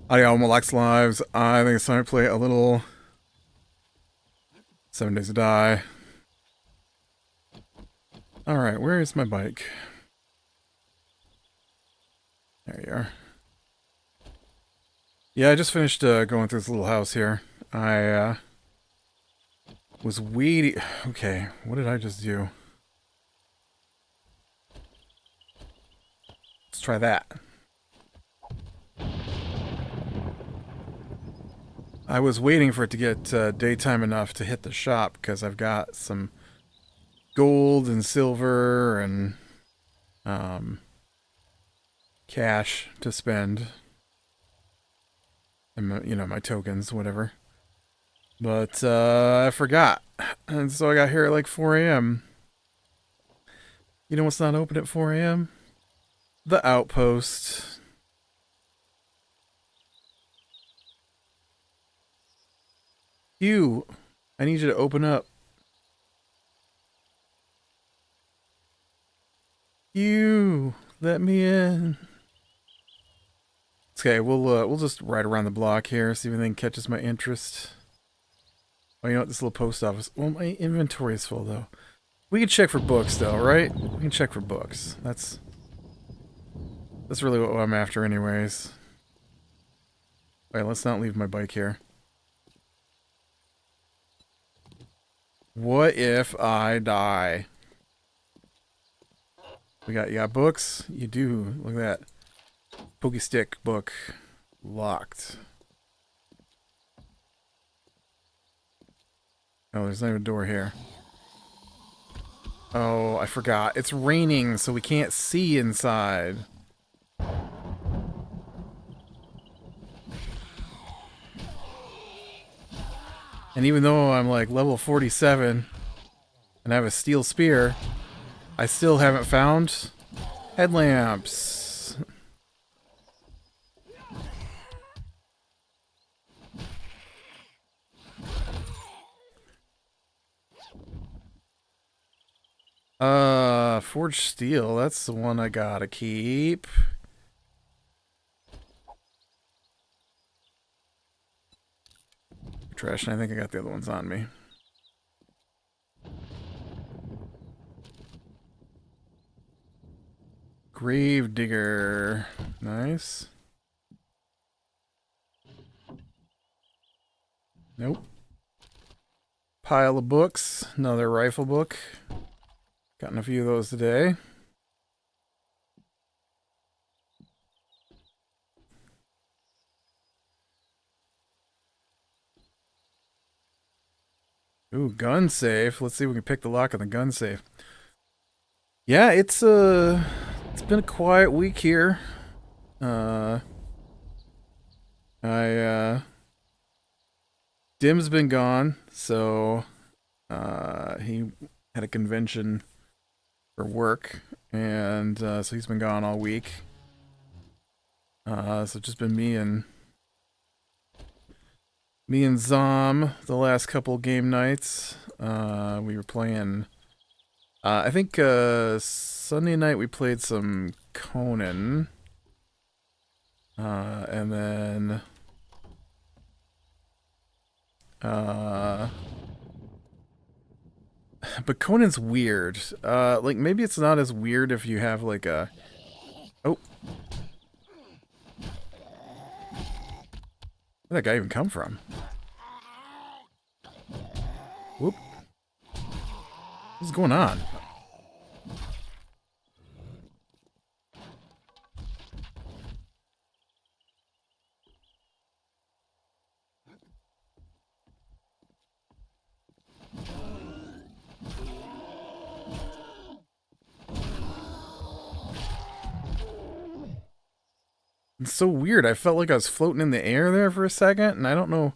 Audio Malex Lives. I think it's time to play a little 7 Days to Die. Alright, where is my bike? There you are. Yeah, I just finished going through this little house here. I was waiting. Okay, what did I just do? Let's try that. I was waiting for it to get daytime enough to hit the shop because I've got some gold and silver and cash to spend. And, you know, my tokens, whatever. But I forgot. And so I got here at like 4 a.m. You know what's not open at 4 a.m.? The Outpost. You, I need you to open up. You, let me in. Okay, we'll just ride around the block here, see if anything catches my interest. Oh, you know what? This little post office. Well, my inventory is full though. We can check for books though, right? We can check for books. That's really what I'm after, anyways. Alright, let's not leave my bike here. What if I die? You got books? You do. Look at that. Pokey stick book. Locked. Oh, there's not even a door here. Oh, I forgot. It's raining, so we can't see inside. And even though I'm like level 47 and I have a steel spear, I still haven't found headlamps. Forged steel, that's the one I gotta keep. Trash, and I think I got the other ones on me. Grave digger. Nice. Nope. Pile of books. Another rifle book. Gotten a few of those today. Ooh, gun safe. Let's see if we can pick the lock on the gun safe. Yeah, it's been a quiet week here. Dim's been gone, so he had a convention for work, and so he's been gone all week. So it's just been me and Zom the last couple game nights. We were playing, I think Sunday night we played some Conan. And then but Conan's weird. Like maybe it's not as weird if you have like a where'd that guy even come from? Whoop. What's going on? It's so weird. I felt like I was floating in the air there for a second, and I don't know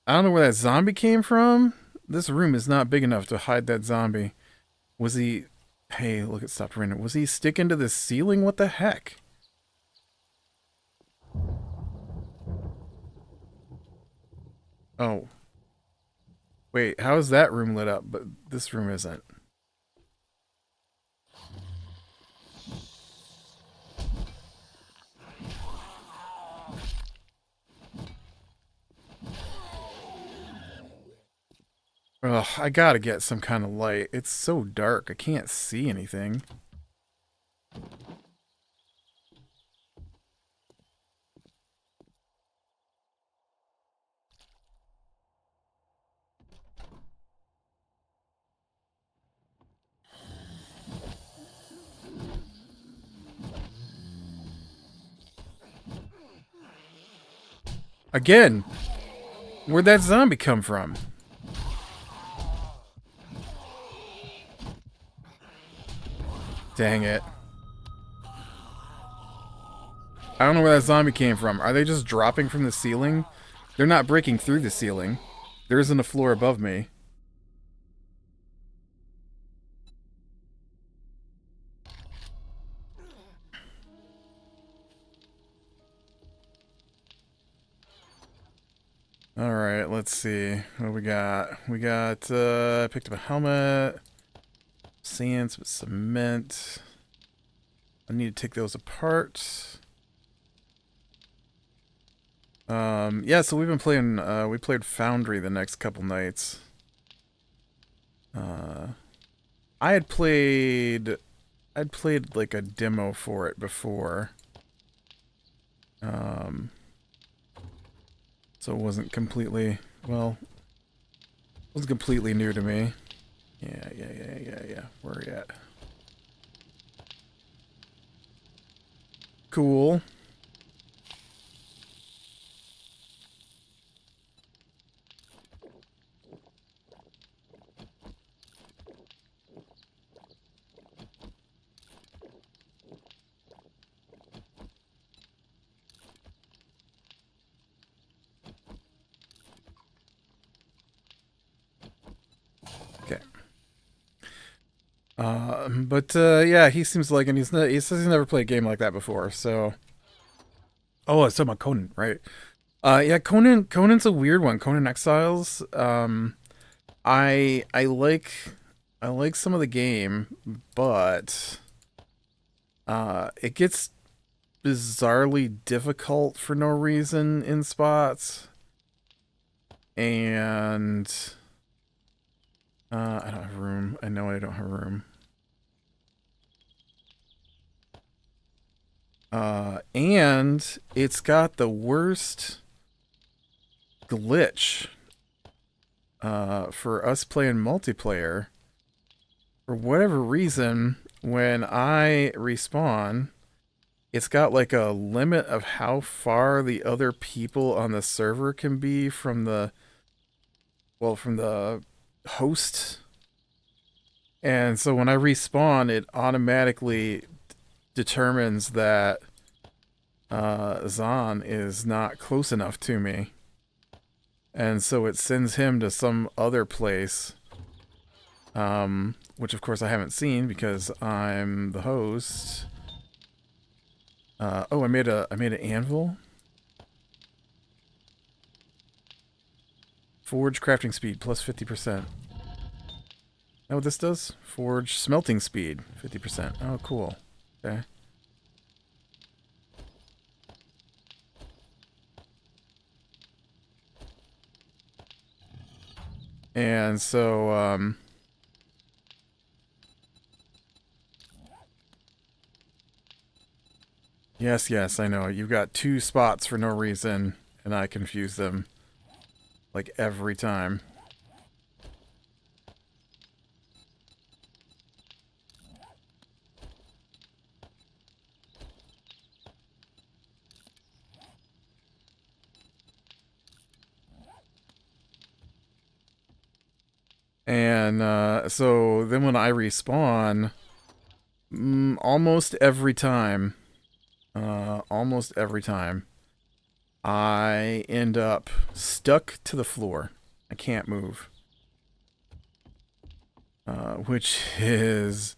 where that zombie came from. This room is not big enough to hide that zombie. Was he Hey, look, it stopped raining. Was he sticking to the ceiling? What the heck? Oh. Wait, how is that room lit up, but this room isn't? Ugh, I gotta get some kind of light. It's so dark, I can't see anything. Again, where'd that zombie come from? Dang it. I don't know where that zombie came from. Are they just dropping from the ceiling? They're not breaking through the ceiling. There isn't a floor above me. Alright, let's see. What we got? We got, picked up a helmet. Sand, some cement. I need to take those apart. Yeah, so we've been playing, we played Foundry the next couple nights. I'd played like a demo for it before. So it wasn't completely, well, it wasn't completely new to me. Yeah. Where are you at? Cool. Okay. Yeah, he seems like, and he says he's never played a game like that before. So, oh, I was talking about Conan, right? Yeah, Conan's a weird one. Conan Exiles. I like some of the game, but it gets bizarrely difficult for no reason in spots, and I don't have room. I know I don't have room. And it's got the worst glitch for us playing multiplayer. For whatever reason, when I respawn, it's got like a limit of how far the other people on the server can be from the, well, from the host. And so when I respawn, it automatically determines that Zahn is not close enough to me. And so it sends him to some other place, which of course I haven't seen because I'm the host. Oh, I made an anvil. Forge crafting speed plus 50%. Know what this does? Forge smelting speed 50%. Oh, cool. Okay. And so, yes, I know. You've got two spots for no reason, and I confuse them like every time. And so then when I respawn, almost every time, I end up stuck to the floor. I can't move. Which is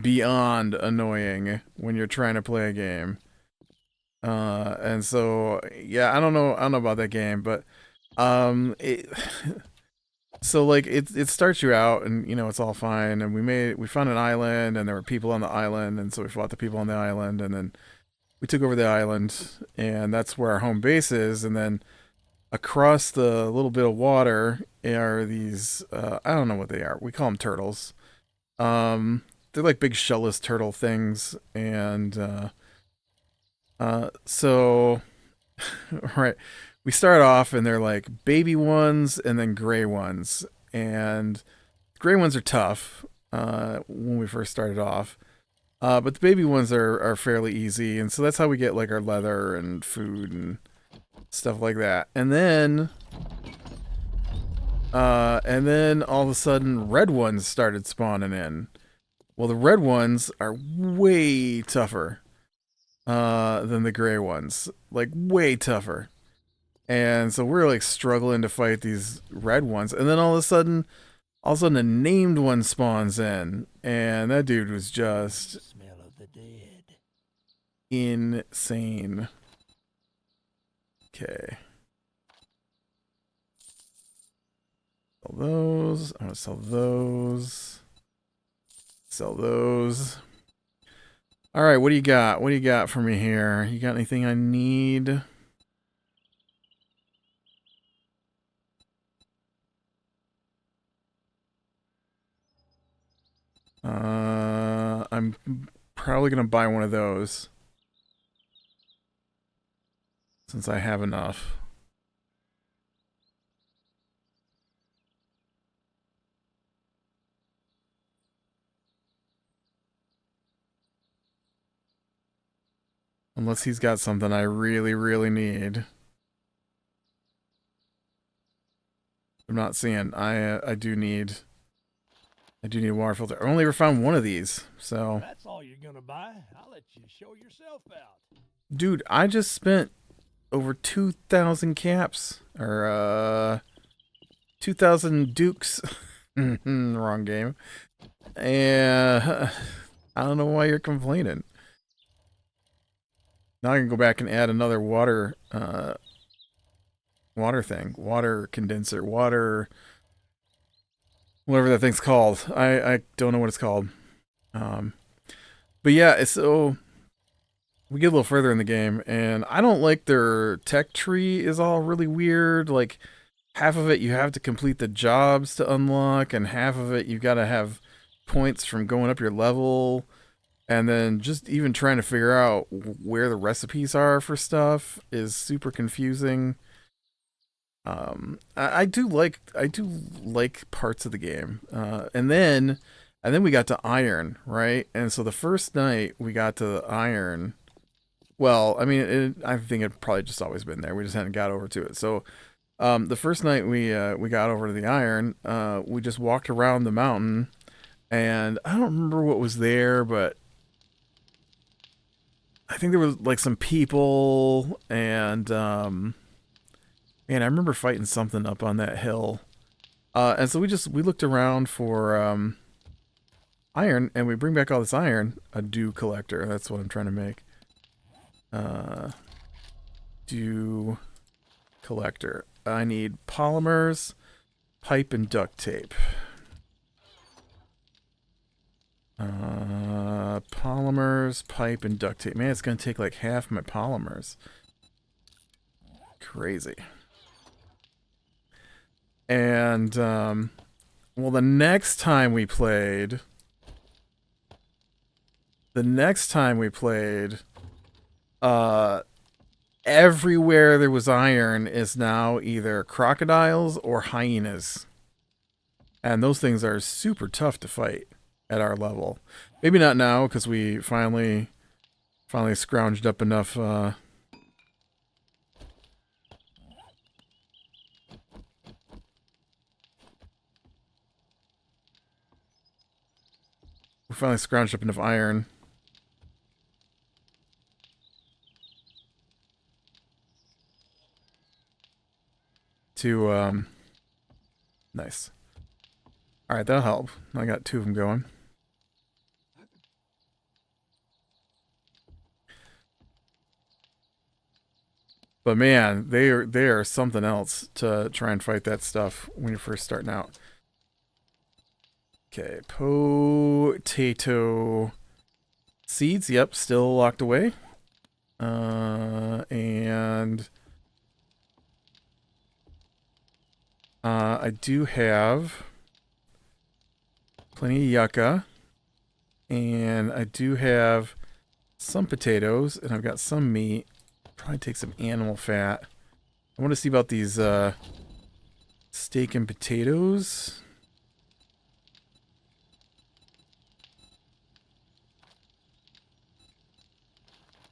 beyond annoying when you're trying to play a game. And so yeah, I don't know about that game, but it so like it starts you out and you know it's all fine and we found an island and there were people on the island and so we fought the people on the island and then we took over the island and that's where our home base is and then across the little bit of water are these I don't know what they are. We call them turtles. Um they're like big shellless turtle things and so right. We start off and they're like baby ones and then gray ones. And gray ones are tough when we first started off. But the baby ones are fairly easy. And so that's how we get like our leather and food and stuff like that. And then all of a sudden red ones started spawning in. Well, the red ones are way tougher than the gray ones. Like way tougher. And so we're like struggling to fight these red ones. And then all of a sudden a named one spawns in. And that dude was just Smell of the dead. insane. Okay. Sell those. I'm gonna sell those. Sell those. Alright, what do you got? What do you got for me here? You got anything I need? I'm probably gonna buy one of those since I have enough. Unless he's got something I really, really need. I'm not seeing. I do need a water filter. I only ever found one of these, so. That's all you're gonna buy. I'll let you show yourself out. Dude, I just spent over 2,000 caps. Or, 2,000 dukes. Wrong game. And I don't know why you're complaining. Now I can go back and add another water thing. Water condenser. Water... whatever that thing's called. I don't know what it's called. But yeah, so we get a little further in the game, and I don't like their tech tree is all really weird. Like, half of it you have to complete the jobs to unlock, and half of it you gotta have points from going up your level, and then just even trying to figure out where the recipes are for stuff is super confusing. I do like parts of the game, and then we got to iron, right? And so the first night we got to iron. Well, I mean, I think it probably just always been there. We just hadn't got over to it. So, the first night we got over to the iron, we just walked around the mountain, and I don't remember what was there, but I think there was like some people and man, I remember fighting something up on that hill. And so we looked around for iron, and we bring back all this iron. A dew collector. That's what I'm trying to make. Dew collector. I need polymers, pipe, and duct tape. Polymers, pipe, and duct tape. Man, it's gonna take like half my polymers. Crazy. And, well, the next time we played, everywhere there was iron is now either crocodiles or hyenas. And those things are super tough to fight at our level. Maybe not now, because we finally scrounged up enough, iron to, nice. Alright, that'll help. I got 2 of them going. But man, they are something else to try and fight that stuff when you're first starting out. Okay, potato seeds. Yep, still locked away. And I do have plenty of yucca, and I do have some potatoes, and I've got some meat. Probably take some animal fat. I want to see about these steak and potatoes.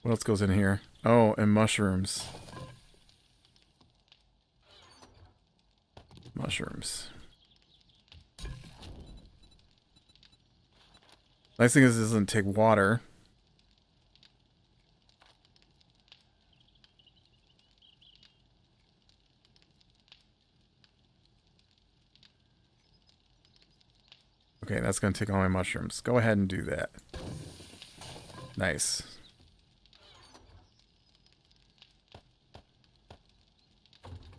What else goes in here? Oh, and mushrooms. Mushrooms. Nice thing is this doesn't take water. Okay, that's going to take all my mushrooms. Go ahead and do that. Nice.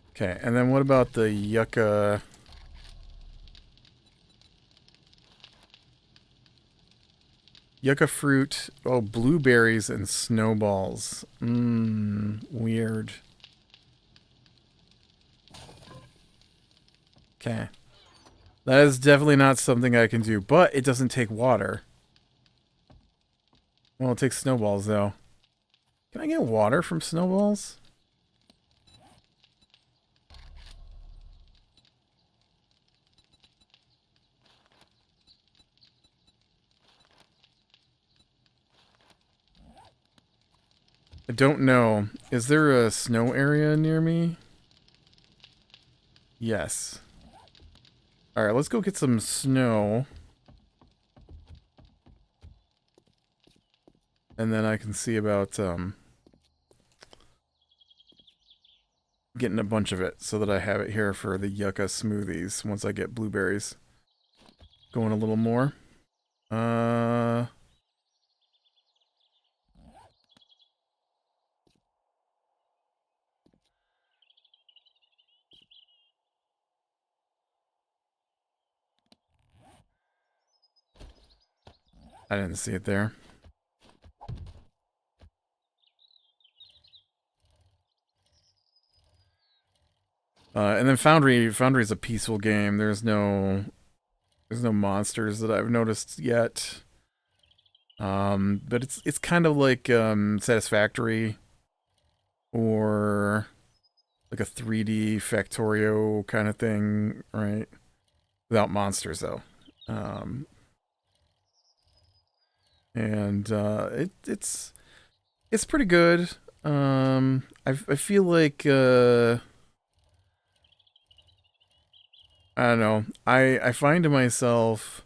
Okay, and then what about the yucca? Yucca fruit. Oh, blueberries and snowballs. Weird. Okay. That is definitely not something I can do, but it doesn't take water. Well, it takes snowballs, though. Can I get water from snowballs? I don't know. Is there a snow area near me? Yes. Alright, let's go get some snow. And then I can see about getting a bunch of it so that I have it here for the yucca smoothies once I get blueberries going a little more. I didn't see it there. And then Foundry's a peaceful game. There's no monsters that I've noticed yet. But it's kind of like Satisfactory or like a 3D Factorio kind of thing, right? Without monsters though. And it's pretty good. I feel like I don't know. I find myself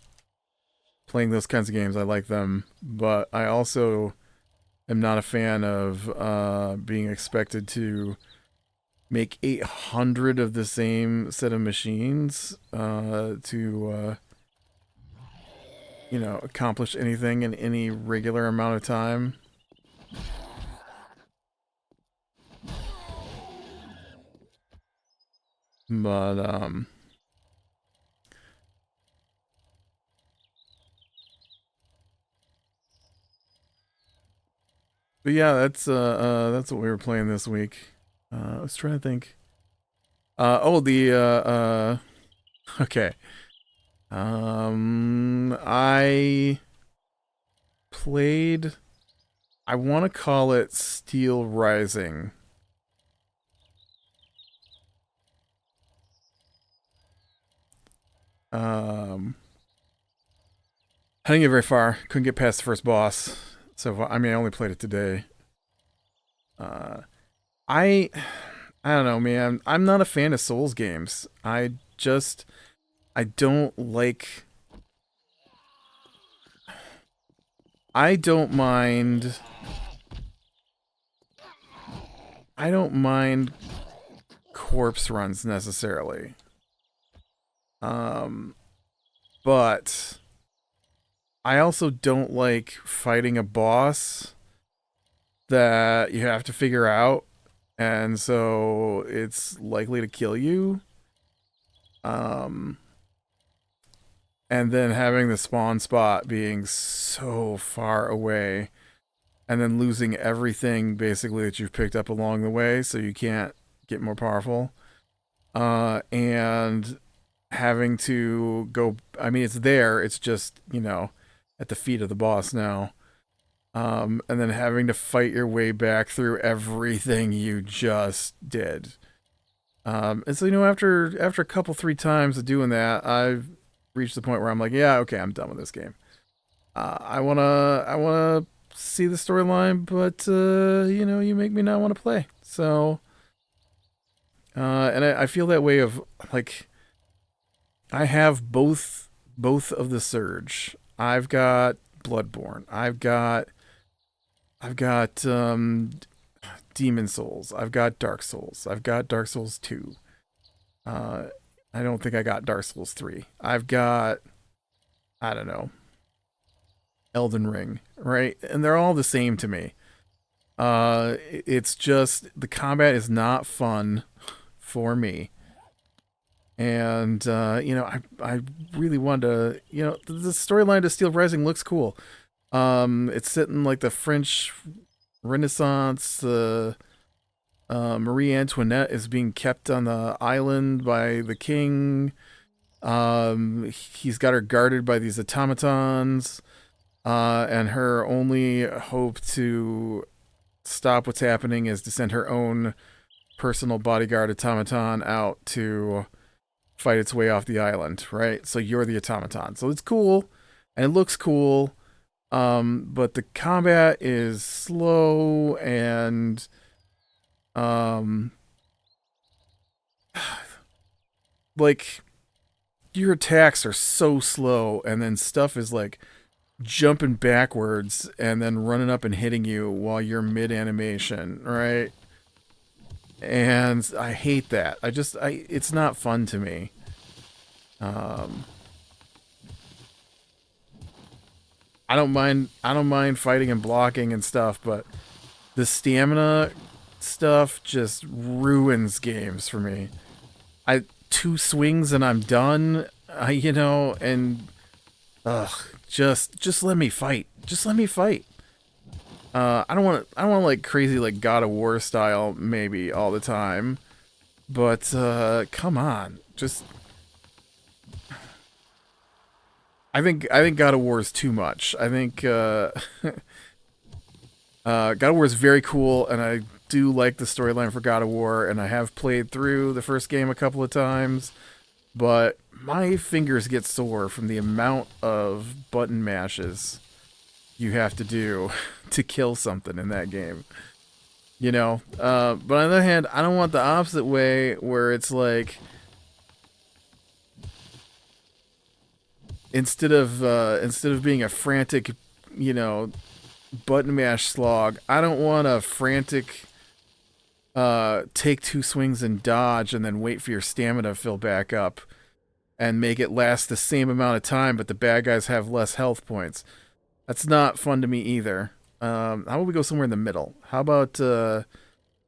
playing those kinds of games. I like them, but I also am not a fan of being expected to make 800 of the same set of machines to you know, accomplish anything in any regular amount of time. But but yeah, that's what we were playing this week. I was trying to think. Oh, the okay. I played. I want to call it Steel Rising. I didn't get very far. Couldn't get past the first boss. So I mean, I only played it today. Uh, I I don't know, man. I'm not a fan of Souls games. I don't like. I don't mind. I don't mind corpse runs necessarily. But I also don't like fighting a boss that you have to figure out and so it's likely to kill you. Um, and then having the spawn spot being so far away, and then losing everything basically that you've picked up along the way, so you can't get more powerful. And having to go. I mean, it's there. It's just at the feet of the boss now. And then having to fight your way back through everything you just did. And so after a couple 3 times of doing that, I've reached the point where I'm like, yeah, okay, I'm done with this game. I wanna see the storyline, but you make me not want to play. So, and I feel that way of like I have both of the Surge. I've got Bloodborne. I've got Demon Souls. I've got Dark Souls. I've got Dark Souls 2. Uh, I don't think I got Dark Souls 3. I've got, I don't know, Elden Ring, right? And they're all the same to me. It's just the combat is not fun for me. And I really wanted to, the storyline to Steel Rising looks cool. It's set in like the French Renaissance. Marie Antoinette is being kept on the island by the king. He's got her guarded by these automatons, and her only hope to stop what's happening is to send her own personal bodyguard automaton out to fight its way off the island, right? So you're the automaton. So it's cool, and it looks cool, but the combat is slow and like your attacks are so slow, and then stuff is like jumping backwards and then running up and hitting you while you're mid animation, right? And I hate that. It's not fun to me. I don't mind fighting and blocking and stuff, but the stamina stuff just ruins games for me. I 2 swings and I'm done. And ugh, just let me fight. Just let me fight. I don't want like crazy like God of War style maybe all the time, but come on, just. I think God of War is too much. I think God of War is very cool, and I do like the storyline for God of War, and I have played through the first game a couple of times, but my fingers get sore from the amount of button mashes you have to do to kill something in that game. But on the other hand, I don't want the opposite way where it's like instead of being a frantic, button mash slog, I don't want a frantic take 2 swings and dodge and then wait for your stamina to fill back up and make it last the same amount of time, but the bad guys have less health points. That's not fun to me either. How about we go somewhere in the middle? How about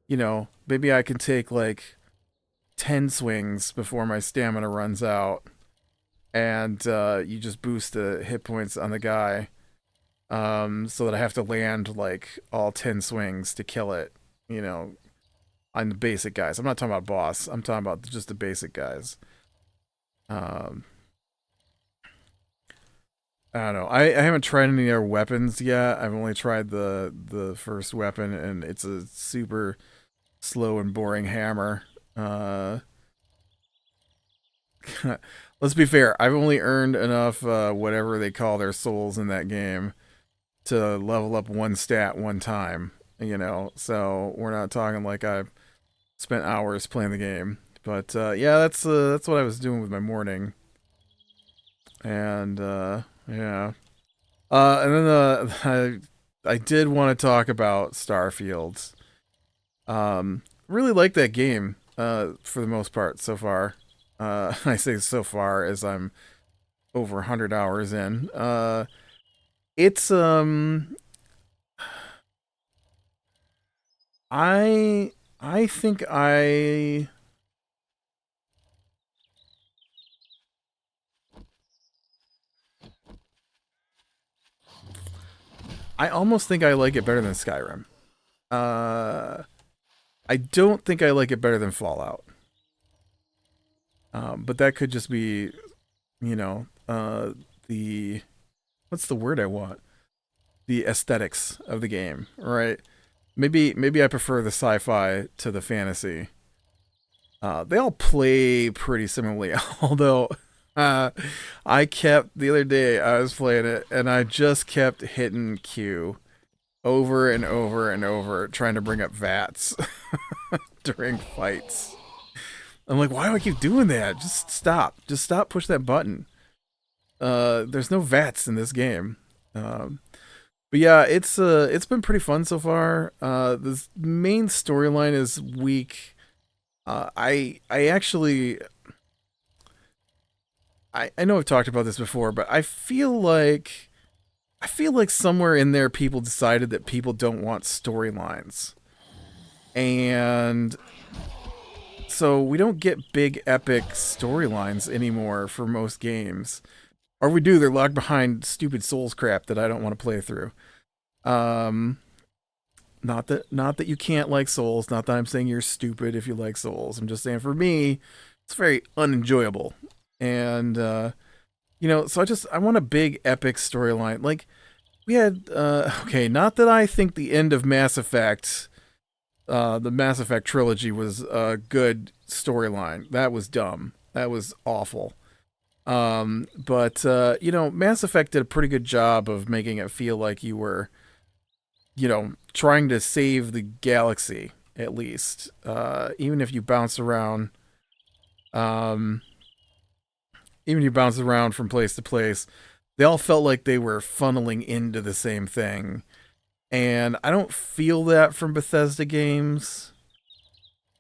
maybe I can take like 10 swings before my stamina runs out, and you just boost the hit points on the guy, so that I have to land like all 10 swings to kill it, on the basic guys. I'm not talking about boss. I'm talking about just the basic guys. Um, I don't know. I haven't tried any other weapons yet. I've only tried the first weapon, and it's a super slow and boring hammer. Let's be fair. I've only earned enough whatever they call their souls in that game to level up one stat one time. So we're not talking like I've spent hours playing the game. But yeah, that's what I was doing with my morning. And yeah. And then I did want to talk about Starfield. Really like that game for the most part so far. I say so far as I'm over 100 hours in. It's I I think I almost think I like it better than Skyrim. Uh, I don't think I like it better than Fallout. But that could just be, you know, the what's the word I want? The aesthetics of the game, right? Maybe I prefer the sci-fi to the fantasy. They all play pretty similarly, although uh, I kept the other day I was playing it and I just kept hitting Q over and over and over, trying to bring up VATS during fights. I'm like, why do I keep doing that? Just stop. Just stop. Push that button. There's no VATS in this game. Um, but yeah, it's been pretty fun so far. The main storyline is weak. I actually I know I've talked about this before, but I feel like somewhere in there people decided that people don't want storylines. And so we don't get big epic storylines anymore for most games. Or we do, they're locked behind stupid Souls crap that I don't want to play through. Um not that you can't like Souls, not that I'm saying you're stupid if you like Souls. I'm just saying for me, it's very unenjoyable. And so I want a big epic storyline. Like we had okay, not that I think the end of Mass Effect the Mass Effect trilogy was a good storyline. That was dumb. That was awful. But Mass Effect did a pretty good job of making it feel like you were, trying to save the galaxy at least. Even if you bounce around, um, even if you bounce around from place to place, they all felt like they were funneling into the same thing. And I don't feel that from Bethesda games.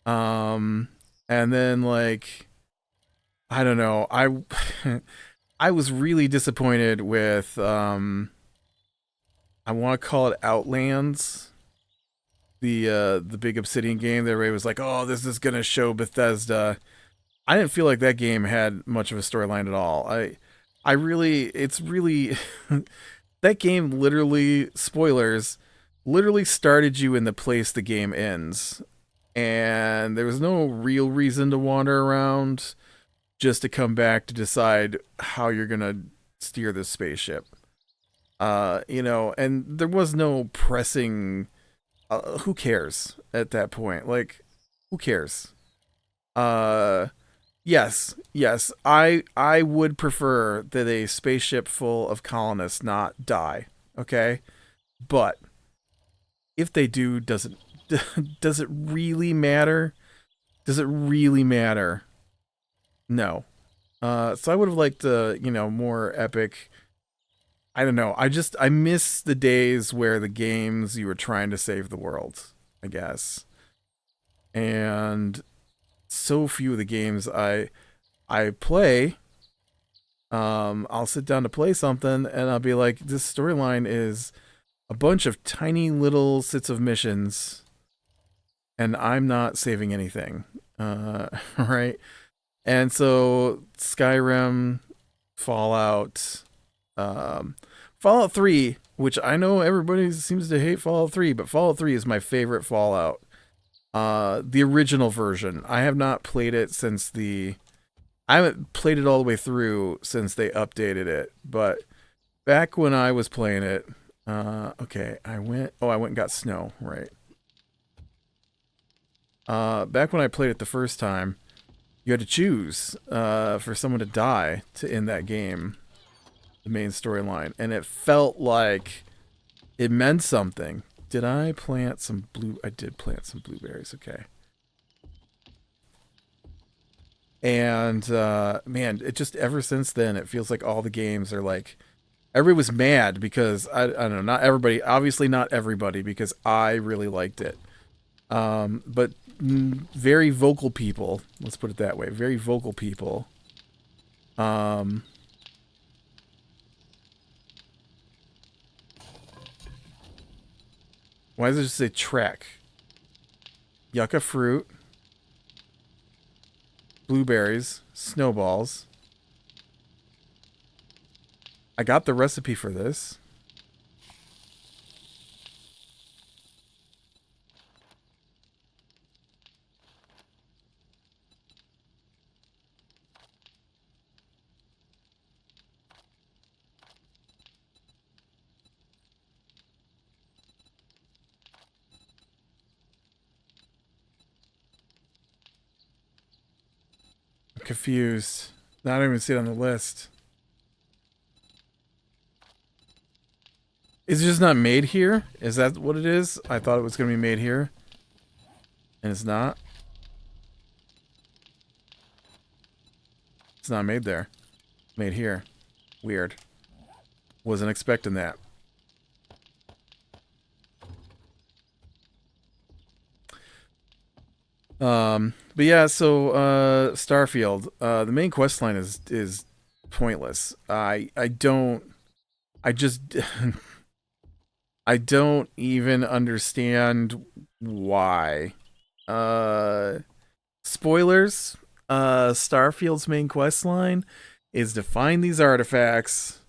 Um, and then like I don't know, I was really disappointed with I want to call it Outlands, the big Obsidian game that everybody was like, oh, this is gonna show Bethesda. I didn't feel like that game had much of a storyline at all. I really, it's really that game literally spoilers literally started you in the place the game ends, and there was no real reason to wander around just to come back to decide how you're gonna steer this spaceship. And there was no pressing. Who cares at that point? Like, who cares? Uh, yes. I would prefer that a spaceship full of colonists not die. Okay, but if they do, does it really matter? Does it really matter? No. So I would have liked more epic. I don't know. I miss the days where the games you were trying to save the world, I guess. And so few of the games I play, I'll sit down to play something and I'll be like, this storyline is a bunch of tiny little sets of missions and I'm not saving anything. Right? And so Skyrim, Fallout, Fallout 3, which I know everybody seems to hate Fallout 3, but Fallout 3 is my favorite Fallout. The original version. I have not played it I haven't played it all the way through since they updated it, but back when I was playing it, okay, I went and got snow, right? Back when I played it the first time, you had to choose for someone to die to end that game, the main storyline, and it felt like it meant something. Did I plant some blue? I did plant some blueberries. Okay. And man, it just ever since then, it feels like all the games are like everybody was mad because I don't know, not everybody, obviously not everybody, because I really liked it. But very vocal people, let's put it that way, very vocal people. Um, why does it just say track? yucca fruit, blueberries, snowballs. I got the recipe for this. I'm confused. I don't even see it on the list. Is it just not made here? Is that what it is? I thought it was going to be made here. And it's not. It's not made there. Made here. Weird. Wasn't expecting that. But yeah, so Starfield. The main quest line is pointless. I don't. I just. I don't even understand why. Spoilers. Starfield's main quest line is to find these artifacts,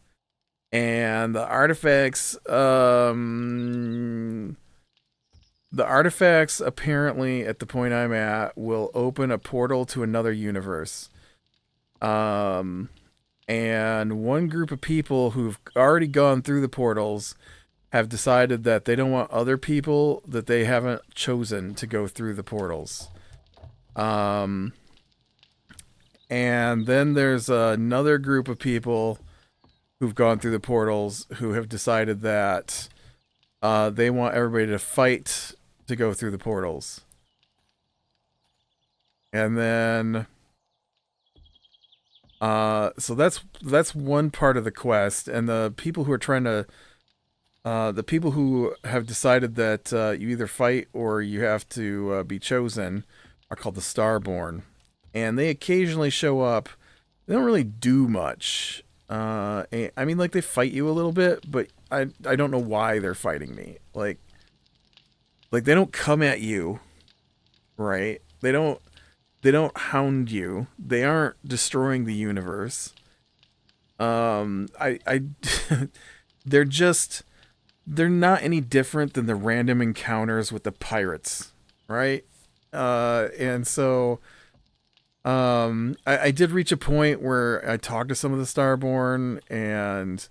and the artifacts apparently at the point I'm at will open a portal to another universe. And one group of people who've already gone through the portals have decided that they don't want other people that they haven't chosen to go through the portals. And then there's another group of people who've gone through the portals who have decided that they want everybody to fight to go through the portals. And then so that's one part of the quest, and the people who are trying to the people who have decided that you either fight or you have to be chosen are called the Starborn. And they occasionally show up. They don't really do much. I mean, like, they fight you a little bit, but I don't know why they're fighting me. Like they don't come at you, right? They don't hound you. They aren't destroying the universe. They're not any different than the random encounters with the pirates, right? And so I did reach a point where I talked to some of the Starborn, and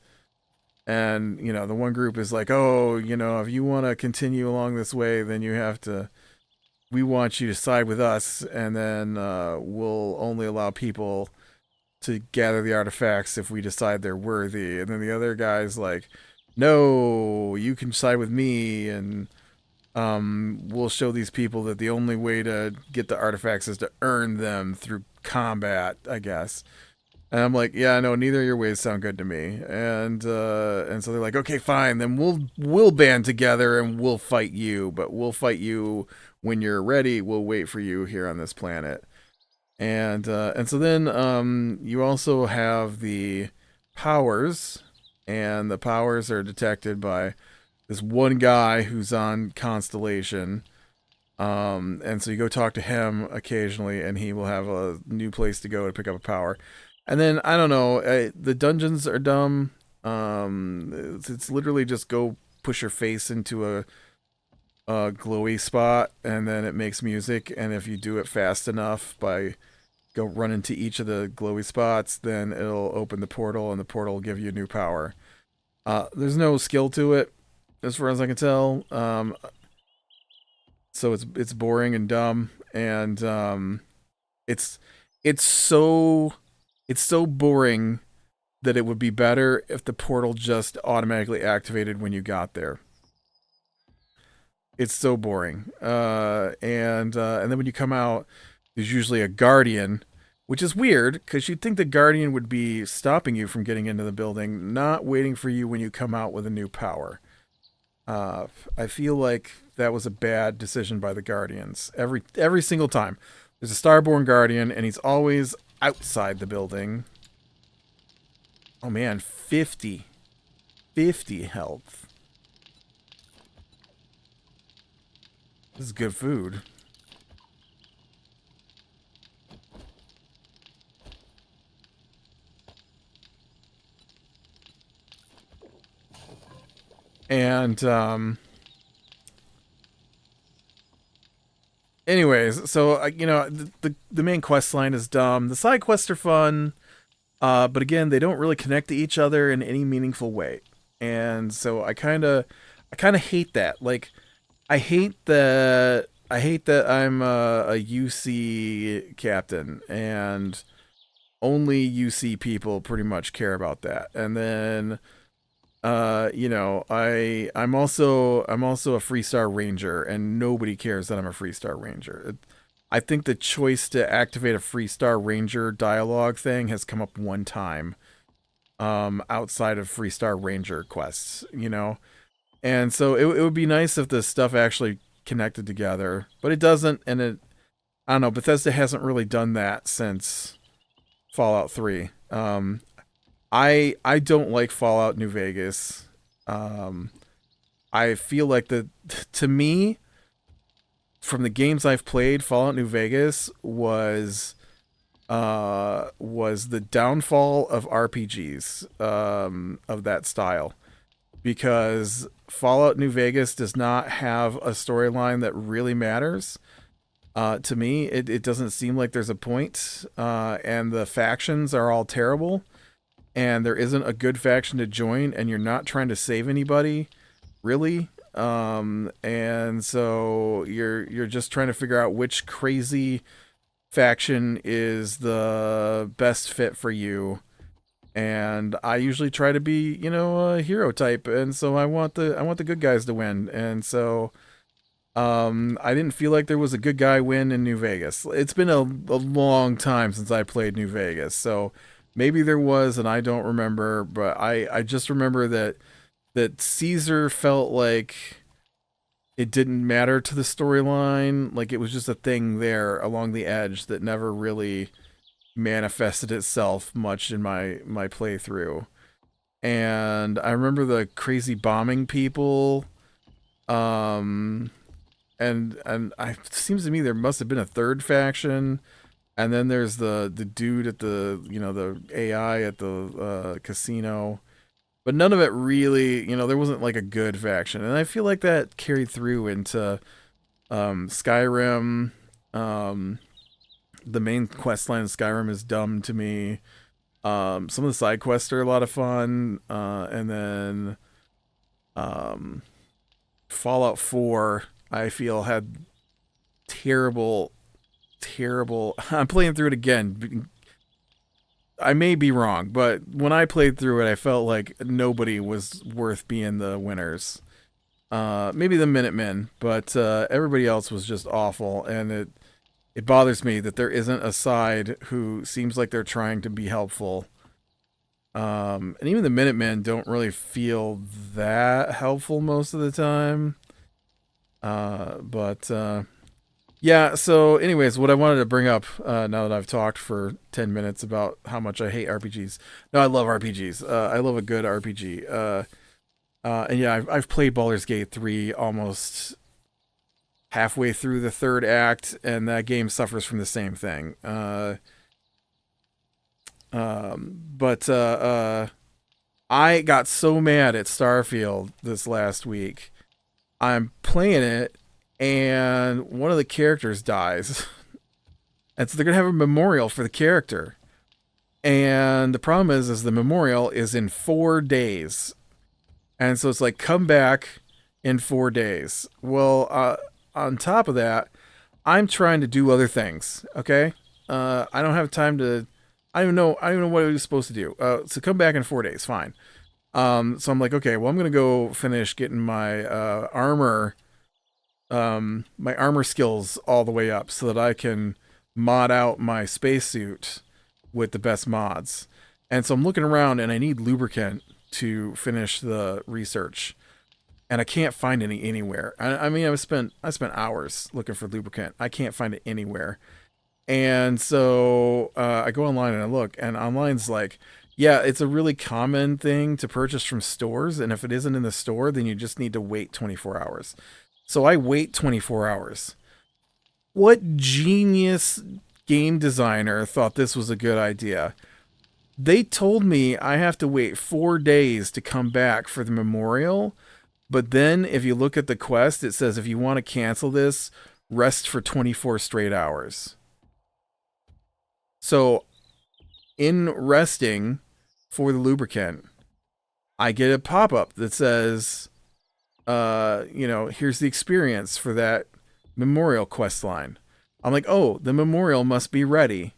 you know, the one group is like, oh, you know, if you want to continue along this way, then we want you to side with us, and then we'll only allow people to gather the artifacts if we decide they're worthy. And then the other guy's like, no, you can side with me, and we'll show these people that the only way to get the artifacts is to earn them through combat, I guess. And I'm like, yeah, no, neither of your ways sound good to me. And so they're like, okay, fine, then we'll band together and we'll fight you, but we'll fight you when you're ready. We'll wait for you here on this planet. And so then you also have the powers, and the powers are detected by this one guy who's on Constellation. And so you go talk to him occasionally, and he will have a new place to go to pick up a power. And then, I don't know, the dungeons are dumb. It's literally just go push your face into a glowy spot, and then it makes music. And if you do it fast enough by go run into each of the glowy spots, then it'll open the portal, and the portal will give you a new power. There's no skill to it, as far as I can tell. So it's boring and dumb, and it's so boring that it would be better if the portal just automatically activated when you got there. It's so boring. And then when you come out, there's usually a guardian, which is weird because you'd think the guardian would be stopping you from getting into the building, not waiting for you when you come out with a new power. I feel like that was a bad decision by the guardians. Every single time. There's a Starborn guardian, and he's always outside the building. Oh man, 50 health. This is good food. And anyways, so the main quest line is dumb. The side quests are fun, but again, they don't really connect to each other in any meaningful way. And so I kind of hate that. Like, I hate that I'm a UC captain and only UC people pretty much care about that. And then I'm also a Freestar Ranger, and nobody cares that I'm a Freestar Ranger. I think the choice to activate a Freestar Ranger dialogue thing has come up one time, outside of Freestar Ranger quests, and so it would be nice if this stuff actually connected together, but it doesn't, and I don't know. Bethesda hasn't really done that since Fallout 3. I don't like Fallout New Vegas. I feel like to me, from the games I've played, Fallout New Vegas was the downfall of RPGs, of that style, because Fallout New Vegas does not have a storyline that really matters. To me, it doesn't seem like there's a point, and the factions are all terrible, and there isn't a good faction to join, and you're not trying to save anybody, really. And so you're just trying to figure out which crazy faction is the best fit for you. And I usually try to be, a hero type, and so I want the good guys to win. And so I didn't feel like there was a good guy win in New Vegas. It's been a long time since I played New Vegas, so maybe there was, and I don't remember. But I just remember that Caesar felt like it didn't matter to the storyline. Like, it was just a thing there along the edge that never really manifested itself much in my playthrough. And I remember the crazy bombing people. And it seems to me there must have been a third faction. And then there's the dude at the AI at the casino. But none of it really, there wasn't like a good faction. And I feel like that carried through into Skyrim. The main quest line in Skyrim is dumb to me. Some of the side quests are a lot of fun. And then Fallout 4, I feel, had terrible. I'm playing through it again. I may be wrong, but when I played through it, I felt like nobody was worth being the winners. Maybe the Minutemen, but everybody else was just awful, and it bothers me that there isn't a side who seems like they're trying to be helpful. And even the Minutemen don't really feel that helpful most of the time. Yeah, so anyways, what I wanted to bring up, now that I've talked for 10 minutes about how much I hate RPGs. No, I love RPGs. I love a good RPG. And yeah, I've played Baldur's Gate 3 almost halfway through the third act, and that game suffers from the same thing. I got so mad at Starfield this last week. I'm playing it, and one of the characters dies. And so they're going to have a memorial for the character. And the problem is the memorial is in 4 days. And so it's like, come back in 4 days. Well, on top of that, I'm trying to do other things, okay? I don't have time to... I don't even know what I was supposed to do. So come back in 4 days, fine. So I'm like, okay, well, I'm going to go finish getting my armor skills all the way up so that I can mod out my spacesuit with the best mods. And so I'm looking around, and I need lubricant to finish the research, and I can't find any anywhere. I mean, I spent hours looking for lubricant. I can't find it anywhere. And so I go online and I look, and online's like, yeah, it's a really common thing to purchase from stores, and if it isn't in the store, then you just need to wait 24 hours. So I wait 24 hours. What genius game designer thought this was a good idea? They told me I have to wait 4 days to come back for the memorial, But then if you look at the quest, it says if you want to cancel this, rest for 24 straight hours. So in resting for the lubricant, I get a pop-up that says, here's the experience for that memorial quest line. I'm like, oh, the memorial must be ready.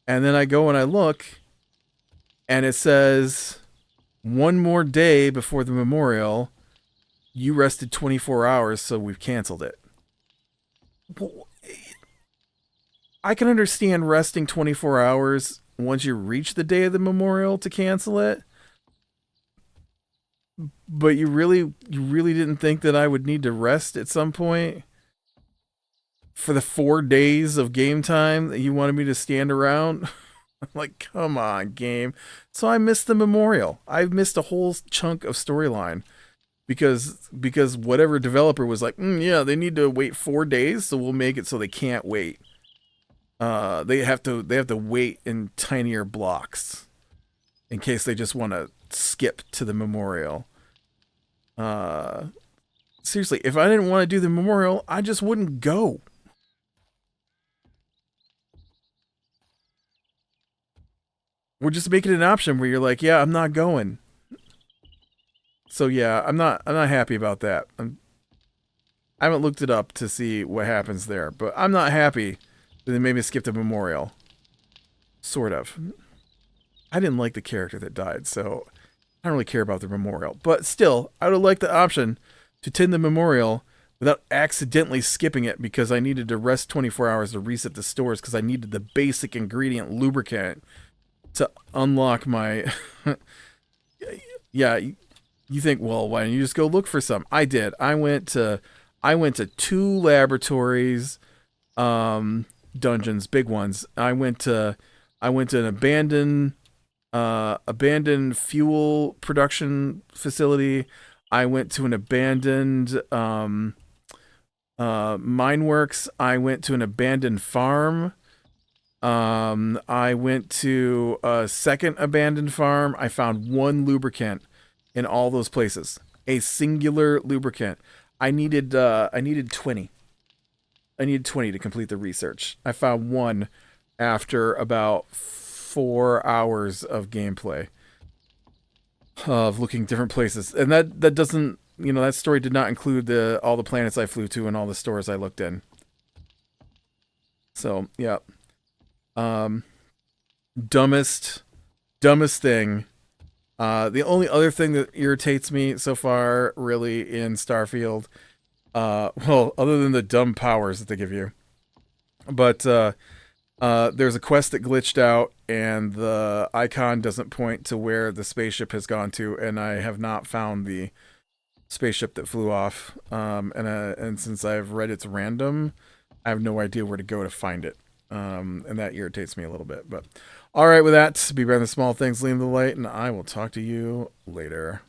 And then I go and I look, and it says, one more day before the memorial, you rested 24 hours, so we've canceled it. I can understand resting 24 hours once you reach the day of the memorial to cancel it. But you really didn't think that I would need to rest at some point for the 4 days of game time that you wanted me to stand around? I'm like, come on, game. So I missed the memorial. I missed a whole chunk of storyline because whatever developer was like, yeah, they need to wait 4 days, so we'll make it so they can't wait. They have to wait in tinier blocks in case they just want to skip to the memorial. Seriously, if I didn't want to do the memorial, I just wouldn't go. We're just making an option where you're like, yeah, I'm not going. So yeah, I'm not happy about that. I haven't looked it up to see what happens there, but I'm not happy that they made me skip the memorial. Sort of. I didn't like the character that died, so I don't really care about the memorial. But still, I would have liked the option to attend the memorial without accidentally skipping it because I needed to rest 24 hours to reset the stores because I needed the basic ingredient lubricant to unlock my... Yeah, you think, well, why don't you just go look for some? I did. I went to 2 laboratories, dungeons, big ones. I went to an abandoned fuel production facility. I went to an abandoned mine works. I went to an abandoned farm. I went to a second abandoned farm. I found 1 lubricant in all those places. A singular lubricant. I needed 20. I needed 20 to complete the research. I found 1 after about 4 hours of gameplay of looking different places. And that doesn't, that story did not include all the planets I flew to and all the stores I looked in. So, yeah. Dumbest thing. The only other thing that irritates me so far, really, in Starfield, well, other than the dumb powers that they give you, but there's a quest that glitched out, and the icon doesn't point to where the spaceship has gone to, and I have not found the spaceship that flew off. And since I've read it's random, I have no idea where to go to find it. And that irritates me a little bit. But all right, with that, be better than small things, leave the light, and I will talk to you later.